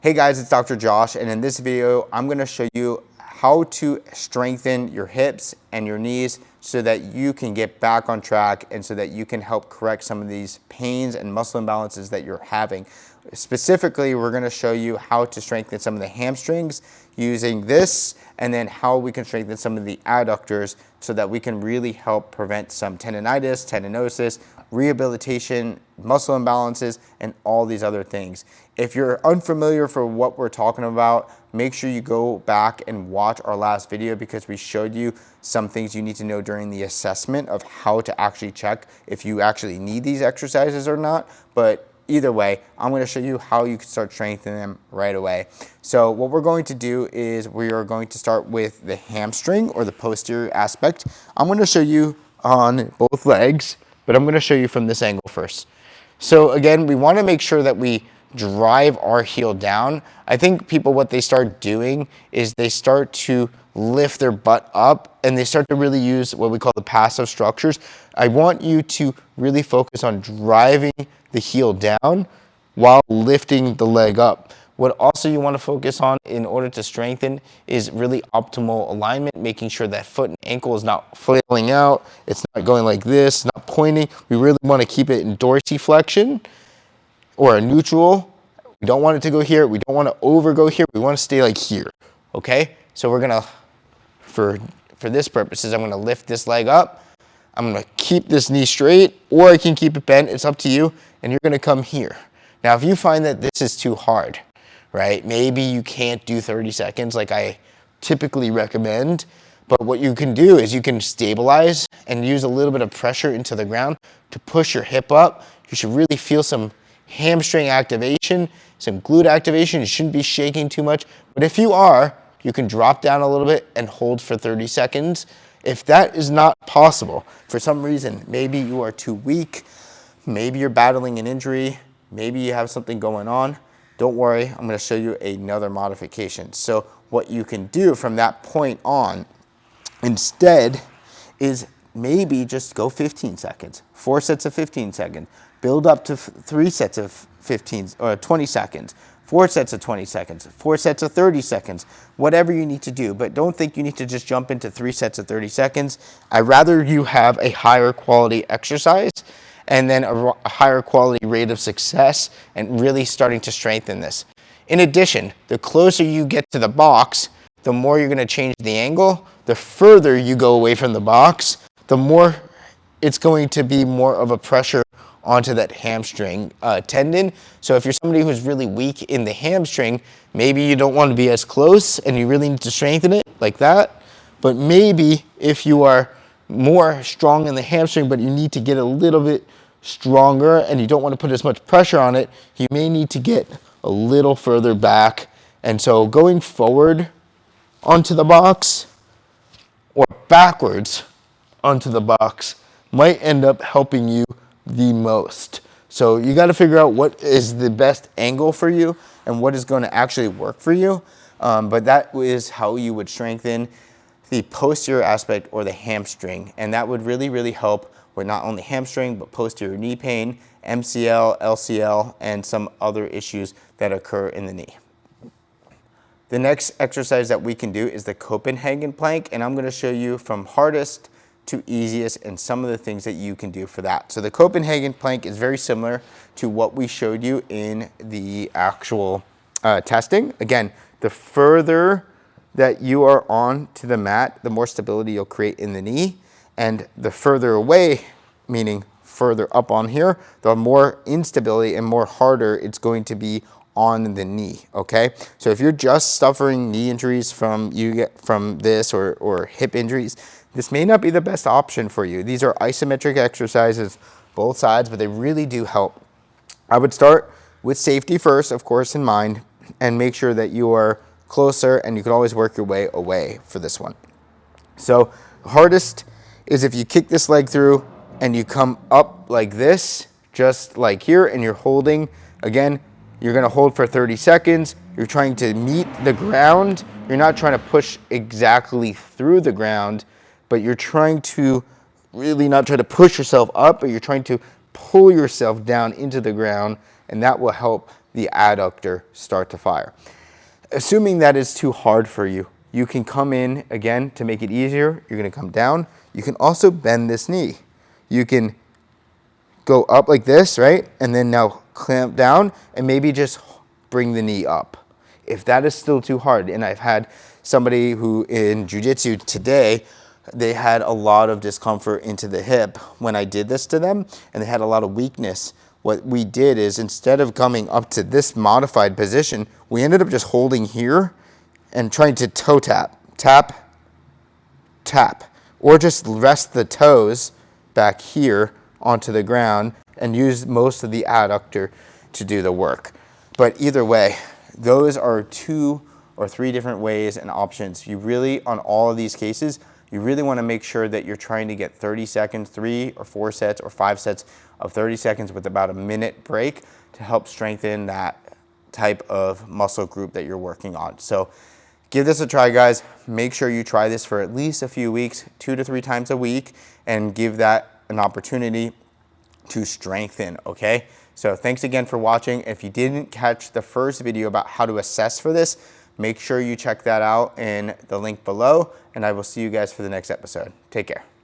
Hey guys, it's Dr. Josh, and in this video, I'm gonna show you how to strengthen your hips and your knees so that you can get back on track and so that you can help correct some of these pains and muscle imbalances that you're having. Specifically, we're gonna show you how to strengthen some of the hamstrings using this, and then how we can strengthen some of the adductors so that we can really help prevent some tendinitis, tendinosis, rehabilitation, muscle imbalances, and all these other things. If you're unfamiliar for what we're talking about, make sure you go back and watch our last video because we showed you some things you need to know during the assessment of how to actually check if you actually need these exercises or not. But either way, I'm going to show you how you can start strengthening them right away. So what we're going to do is we are going to start with the hamstring or the posterior aspect. I'm going to show you on both legs, but I'm going to show you from this angle first. So again, we want to make sure that we drive our heel down. I think people, what they start doing is they start to lift their butt up and they start to really use what we call the passive structures. I want you to really focus on driving the heel down while lifting the leg up. What also you want to focus on in order to strengthen is really optimal alignment, making sure that foot and ankle is not flailing out, it's not going like this, not pointing. We really want to keep it in dorsiflexion or a neutral. We don't want it to go here. We don't want to over go here. We want to stay like here, okay? So we're gonna, for this purposes, I'm gonna lift this leg up. I'm gonna keep this knee straight, or I can keep it bent, it's up to you, and you're gonna come here. Now, if you find that this is too hard, right? Maybe you can't do 30 seconds like I typically recommend, but what you can do is you can stabilize and use a little bit of pressure into the ground to push your hip up. You should really feel some hamstring activation, some glute activation. You shouldn't be shaking too much, but if you are, you can drop down a little bit and hold for 30 seconds. If that is not possible, for some reason, maybe you are too weak, maybe you're battling an injury, maybe you have something going on, don't worry, I'm going to show you another modification. So what you can do from that point on instead is maybe just go 15 seconds, 4 sets of 15 seconds, build up to 3 sets of 15 or 20 seconds, 4 sets of 20 seconds, 4 sets of 30 seconds, whatever you need to do. But don't think you need to just jump into 3 sets of 30 seconds. I'd rather you have a higher quality exercise and then a higher quality rate of success and really starting to strengthen this. In addition, the closer you get to the box, the more you're going to change the angle. The further you go away from the box, the more it's going to be more of a pressure onto that hamstring tendon. So if you're somebody who's really weak in the hamstring, maybe you don't want to be as close and you really need to strengthen it like that. But maybe if you are more strong in the hamstring, but you need to get a little bit stronger and you don't want to put as much pressure on it, you may need to get a little further back. And so going forward onto the box or backwards onto the box might end up helping you the most. So you got to figure out what is the best angle for you and what is going to actually work for you. But that is how you would strengthen the posterior aspect or the hamstring. And that would really, really help with not only hamstring, but posterior knee pain, MCL, LCL, and some other issues that occur in the knee. The next exercise that we can do is the Copenhagen plank, and I'm going to show you from hardest to easiest and some of the things that you can do for that. So the Copenhagen plank is very similar to what we showed you in the actual testing. Again, the further that you are on to the mat, the more stability you'll create in the knee, and the further away, meaning further up on here, the more instability and more harder it's going to be on the knee, okay? So if you're just suffering knee injuries from this or hip injuries, this may not be the best option for you. These are isometric exercises, both sides, but they really do help. I would start with safety first, of course, in mind, and make sure that you are closer, and you can always work your way away for this one. So hardest is if you kick this leg through and you come up like this, just like here, and you're holding. Again, you're going to hold for 30 seconds. You're trying to meet the ground. You're not trying to push exactly through the ground, but you're trying to really not try to push yourself up, but you're trying to pull yourself down into the ground, and that will help the adductor start to fire. Assuming that is too hard for you, you can come in again to make it easier. You're gonna come down. You can also bend this knee. You can go up like this, right? And then now clamp down and maybe just bring the knee up. If that is still too hard, and I've had somebody who in jiu-jitsu today, they had a lot of discomfort into the hip when I did this to them, and they had a lot of weakness. What we did is instead of coming up to this modified position, we ended up just holding here and trying to toe tap, tap, tap, or just rest the toes back here onto the ground and use most of the adductor to do the work. But either way, those are 2 or 3 different ways and options. You really, on all of these cases, you really want to make sure that you're trying to get 30 seconds, 3 or 4 sets or 5 sets of 30 seconds with about a minute break to help strengthen that type of muscle group that you're working on. So give this a try, guys. Make sure you try this for at least a few weeks, 2 to 3 times a week, and give that an opportunity to strengthen, okay? So thanks again for watching. If you didn't catch the first video about how to assess for this, make sure you check that out in the link below, and I will see you guys for the next episode. Take care.